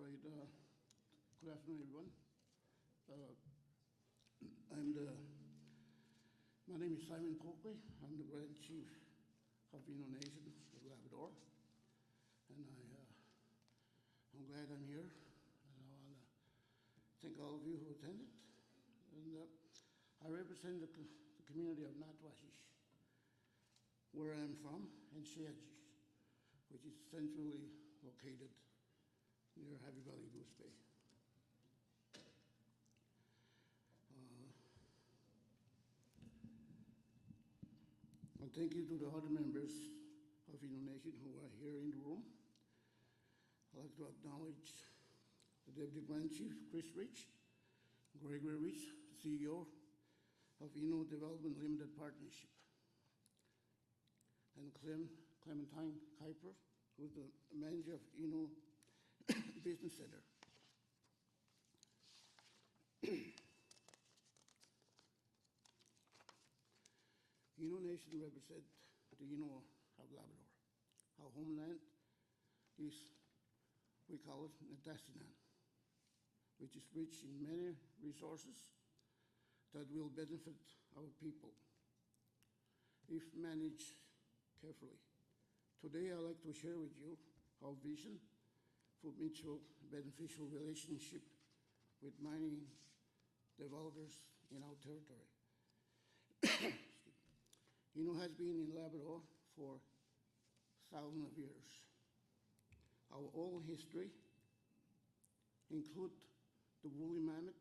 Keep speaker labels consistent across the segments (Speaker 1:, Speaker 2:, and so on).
Speaker 1: right. Good afternoon, everyone. I'm the. My name is Simon Pokue. I'm the Grand Chief of Innu Nation of Labrador, and I'm glad I'm here. And I want to thank all of you who attended. And I represent the community of Natwashish, where I'm from, and Sheajish, which is centrally located near Happy Valley Goose Bay. And thank you to the other members of Innu Nation who are here in the room. I'd like to acknowledge the Deputy Grand Chief, Chris Rich, Gregory Rich, the CEO of Innu Development Limited Partnership, and Clementine Kuiper, who's the manager of Innu Business Center. Innu Nation represents the Innu of Labrador. Our homeland is, we call it Natasinan, which is rich in many resources that will benefit our people if managed carefully. Today, I'd like to share with you our vision for mutual beneficial relationship with mining developers in our territory. Innu has been in Labrador for thousands of years. Our oral history includes the woolly mammoth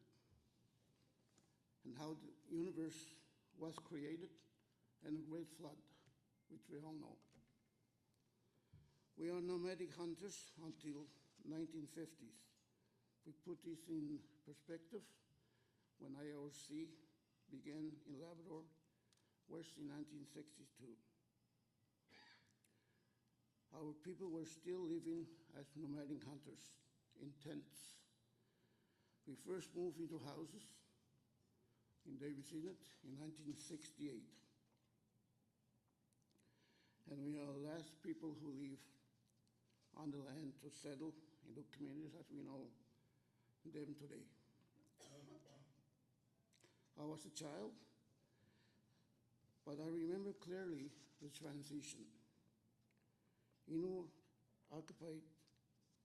Speaker 1: and how the universe was created and the great flood, which we all know. We are nomadic hunters until 1950s. We put this in perspective when IOC began in Labrador West in 1962. Our people were still living as nomadic hunters in tents. We first moved into houses in Davis Inlet in 1968. And we are the last people who live on the land to settle in the communities as we know them today. I was a child, but I remember clearly the transition. Innu occupied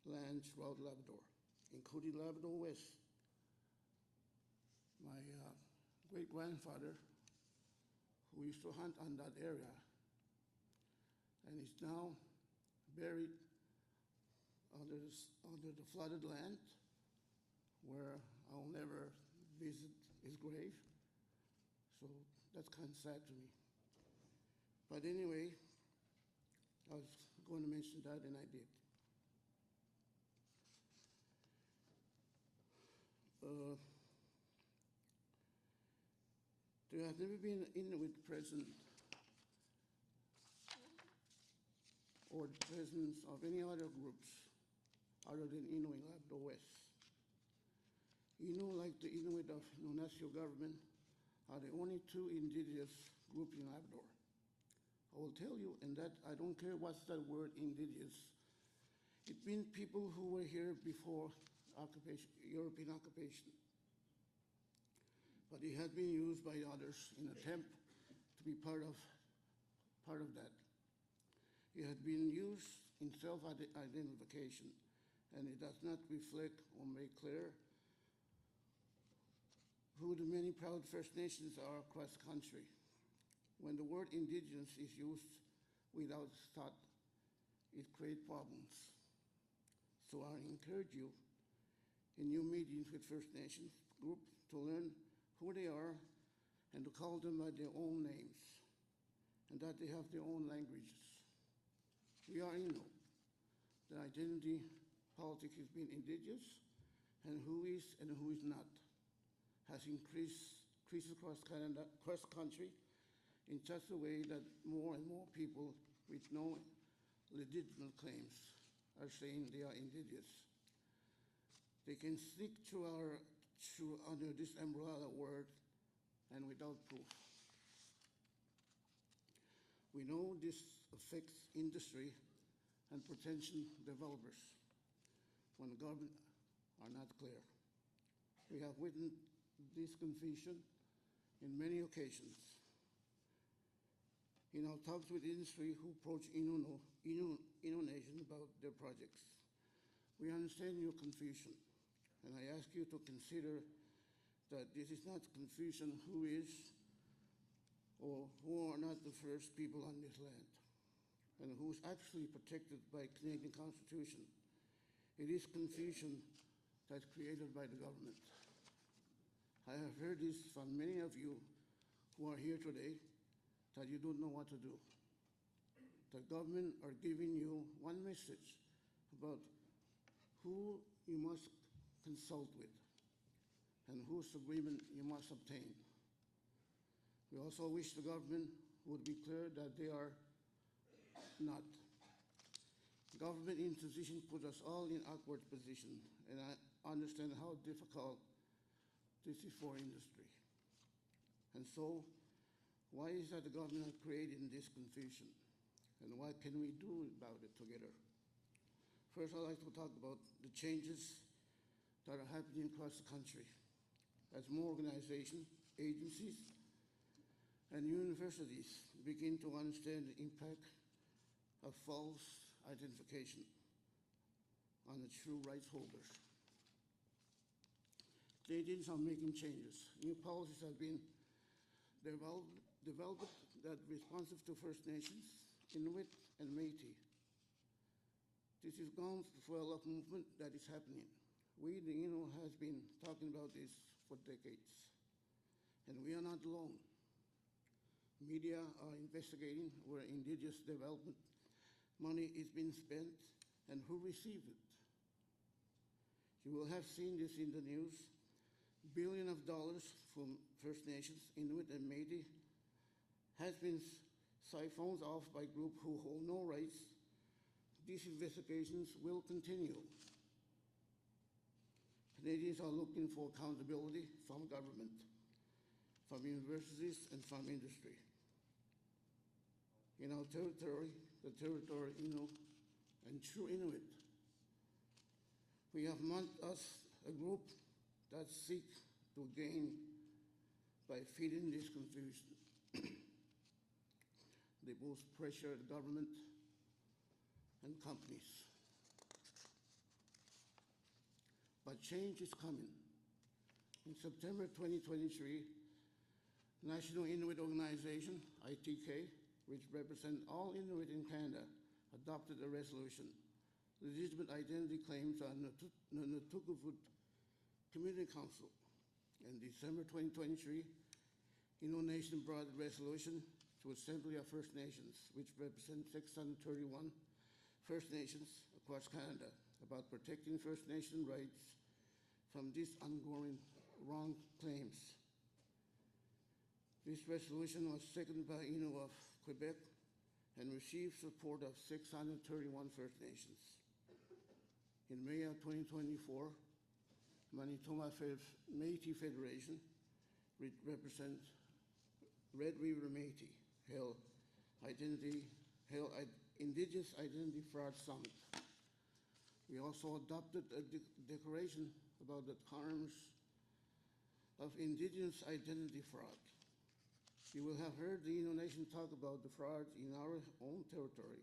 Speaker 1: lands throughout Labrador, including Labrador West. My great-grandfather, who used to hunt on that area, and is now buried under the flooded land, where I'll never visit his grave. So that's kind of sad to me. But anyway, I was going to mention that, and I did. There has never been an Inuit present or the presence of any other groups other than Innu in Labrador West. Innu, like the Inuit of Nunasio government, are the only two indigenous groups in Labrador. I will tell you, and that I don't care what's that word, indigenous. It means people who were here before occupation, European occupation. But it has been used by others in an attempt to be part of that. It has been used in self-identification, and it does not reflect or make clear who the many proud First Nations are across the country. When the word indigenous is used without thought, it creates problems. So I encourage you in your meetings with First Nations groups to learn who they are and to call them by their own names, and that they have their own languages. We are Innu. The identity politics has been indigenous, and who is and who is not has increased across Canada, across country, in such a way that more and more people with no legitimate claims are saying they are indigenous. They can sneak through under this umbrella word and without proof. We know this affects industry and potential developers. When the government are not clear. We have witnessed this confusion in many occasions. In our talks with industry who approach Innu Nation about their projects, we understand your confusion, and I ask you to consider that this is not confusion who is or who are not the first people on this land, and who is actually protected by Canadian Constitution. It is confusion that's created by the government. I have heard this from many of you who are here today, that you don't know what to do. The government are giving you one message about who you must consult with and whose agreement you must obtain. We also wish the government would be clear that they are not. Government imposition put us all in awkward position, and I understand how difficult this is for industry. And so, why is that the government are creating this confusion? And what can we do about it together? First, I'd like to talk about the changes that are happening across the country as more organizations, agencies, and universities begin to understand the impact of false identification on the true rights holders. Canadians are making changes. New policies have been developed that are responsive to First Nations, Inuit, and Métis. This is grounds for a lot of movement that is happening. We, the Innu, has been talking about this for decades, and we are not alone. Media are investigating where Indigenous development money is being spent and who received it. You will have seen this in the news. Billions of dollars from First Nations, Inuit, and Métis has been siphoned off by groups who hold no rights. These investigations will continue. Canadians are looking for accountability from government, from universities, and from industry. In our territory, the territory Innu and true Inuit, we have among us a group that seeks to gain by feeding this confusion. They both pressure the government and companies. But change is coming. In September 2023, National Inuit Organization, ITK, which represents all Inuit in Canada, adopted a resolution. Legitimate identity claims on the Nutukuvut Community Council. In December 2023, Innu Nation brought a resolution to Assembly of First Nations, which represents 631 First Nations across Canada, about protecting First Nation rights from these ongoing wrong claims. This resolution was seconded by Innu of Quebec and received support of 631 First Nations. In May of 2024, Manitoba Métis Federation, which represents Red River Métis, held Indigenous Identity Fraud Summit. We also adopted a declaration about the harms of Indigenous identity fraud. You will have heard the Innu Nation talk about the fraud in our own territory,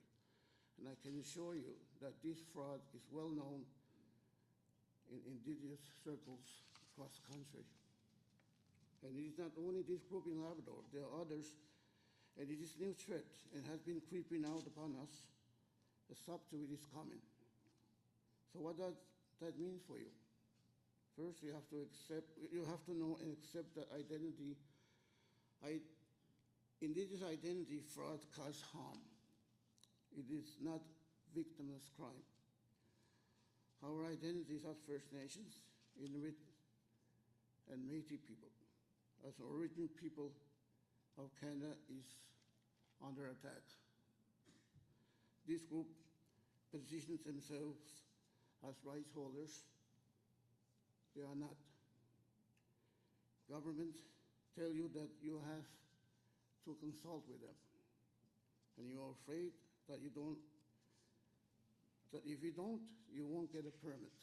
Speaker 1: and I can assure you that this fraud is well known in Indigenous circles across the country. And it is not only this group in Labrador, there are others, and it is a new threat and has been creeping out upon us. The substitute is coming. So what does that mean for you? First, you have to know and accept that Indigenous identity fraud causes harm. It is not victimless crime. Our identities as First Nations, Inuit, and Métis people, as original people of Canada, is under attack. This group positions themselves as rights holders. They are not. Government tell you that you have to consult with them, and you are afraid that if you don't, you won't get a permit.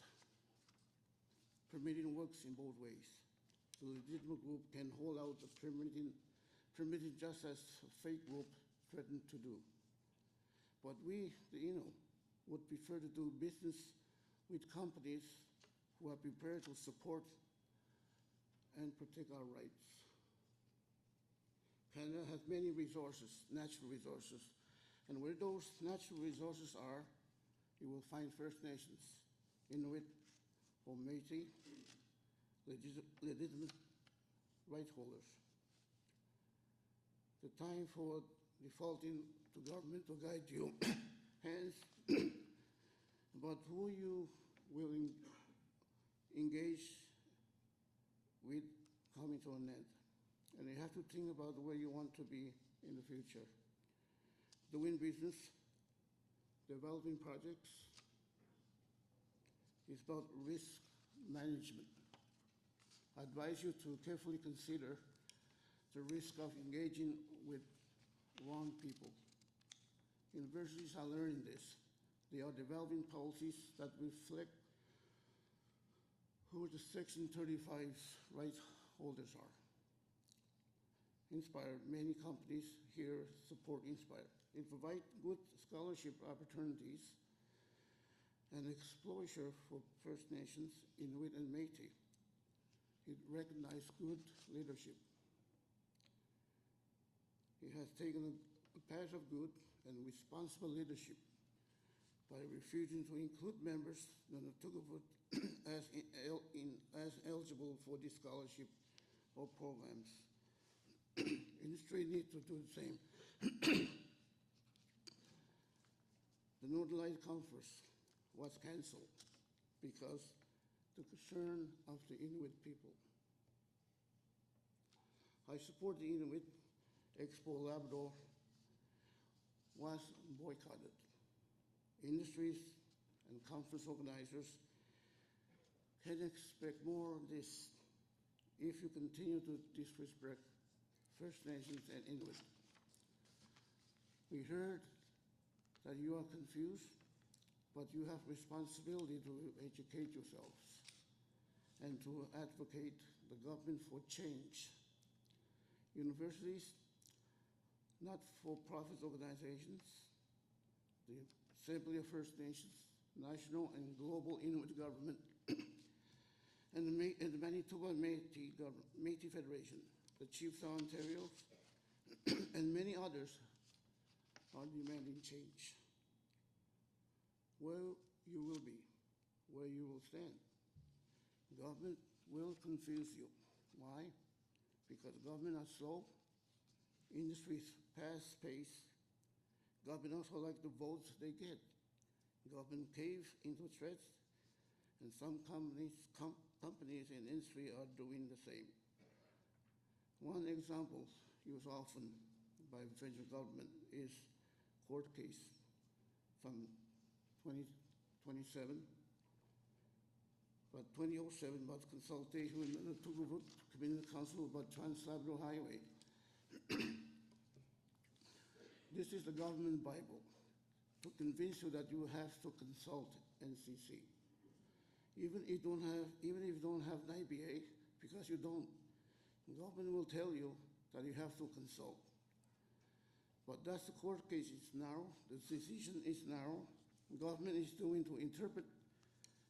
Speaker 1: permitting works in both ways. The legitimate group can hold out the permitting just as a fake group threatened to do. But we, the Innu, would prefer to do business with companies who are prepared to support and protect our rights. Canada has many resources, natural resources, and where those natural resources are, you will find First Nations, Inuit, or Métis, legitimate right holders. The time for defaulting to government to guide you hence, but who you will engage with coming to an end. And you have to think about where you want to be in the future. Doing business, developing projects, is about risk management. I advise you to carefully consider the risk of engaging with wrong people. Universities are learning this. They are developing policies that reflect who the Section 35 rights holders are. Inspire, many companies here support Inspire. It provides good scholarship opportunities and exposure for First Nations, Inuit, and Métis. It recognizes good leadership. It has taken a path of good and responsible leadership by refusing to include members of the Tugavut as eligible for this scholarship or programs. Industry needs to do the same. The Northern Light Conference was cancelled because the concern of the Inuit people. I support the Inuit. Expo Labrador was boycotted. Industries and conference organizers can expect more of this if you continue to disrespect First Nations and Inuit. We heard that you are confused, but you have responsibility to educate yourselves and to advocate the government for change. Universities, not-for-profit organizations, the Assembly of First Nations, national and global Inuit government, and the Manitoba Métis Federation, the Chiefs of Ontario, and many others are demanding change. Where you will be, where you will stand. Government will confuse you. Why? Because government are slow, industry is fast-paced. Government also like the votes they get. Government cave into threats, and some companies and industry are doing the same. One example used often by the federal government is court case from 2027, but 2007 was consultation with the Tugavut Community Council about Trans-Labrador Highway. This is the government Bible to convince you that you have to consult NCC. Even if you don't have an IBA, because you don't, the government will tell you that you have to consult. But that's the court case. It's narrow. The decision is narrow. The government is doing to interpret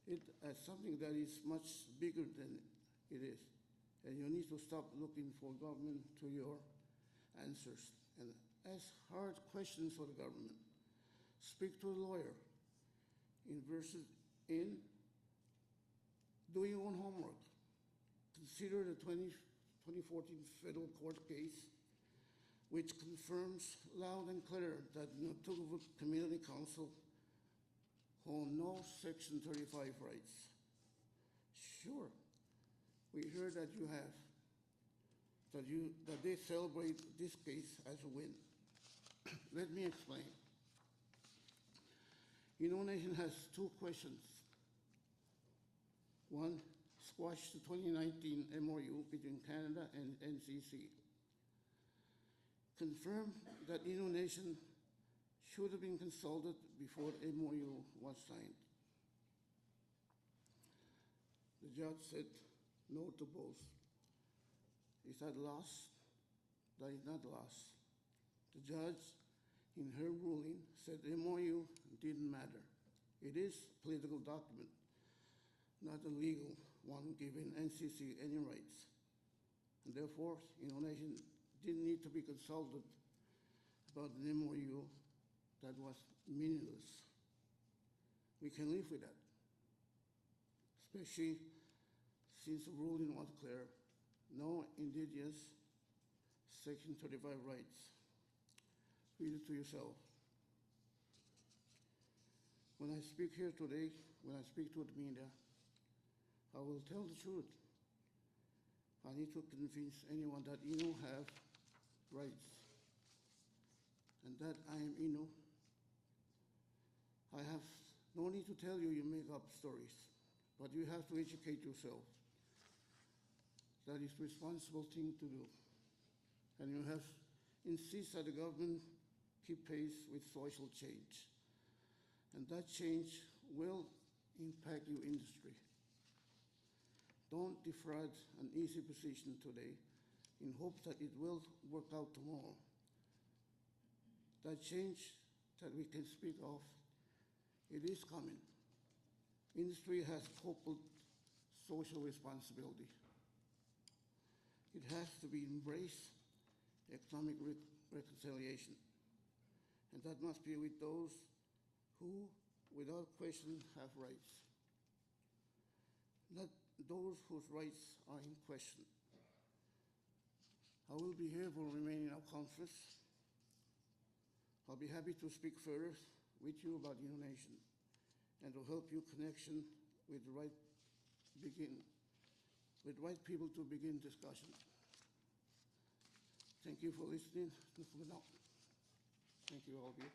Speaker 1: it as something that is much bigger than it is. And you need to stop looking for government to your answers and ask hard questions for the government. Speak to a lawyer. Do your own homework. Consider the 2014 federal court case, which confirms loud and clear that the Tugavut Community Council hold no Section 35 rights. Sure, we heard that you have, that they celebrate this case as a win. Let me explain. Innu Nation has two questions. One, squash the 2019 MOU between Canada and NCC. Confirm that Innu Nation should have been consulted before the MOU was signed. The judge said no to both. Is that loss? That is not loss. The judge, in her ruling, said the MOU didn't matter. It is a political document, not a legal one giving NCC any rights. And therefore, Indonesia didn't need to be consulted about an MOU that was meaningless. We can live with that, especially since the ruling was clear. No indigenous Section 35 rights. Read it to yourself. When I speak here today, when I speak to the media, I will tell the truth. I need to convince anyone that Innu have rights and that I am Innu. I have no need to tell you you make up stories, but you have to educate yourself. That is a responsible thing to do. And you have insist that the government keep pace with social change. And that change will impact your industry. Don't defraud an easy position today in hopes that it will work out tomorrow. That change that we can speak of, it is coming. Industry has coupled social responsibility. It has to be embraced economic reconciliation. And that must be with those who, without question, have rights. Not those whose rights are in question. I will be here for remaining our conference. I'll be happy to speak further with you about Indonesia and to help you connection with the right people to begin discussion. Thank you for listening. Thank you all of you.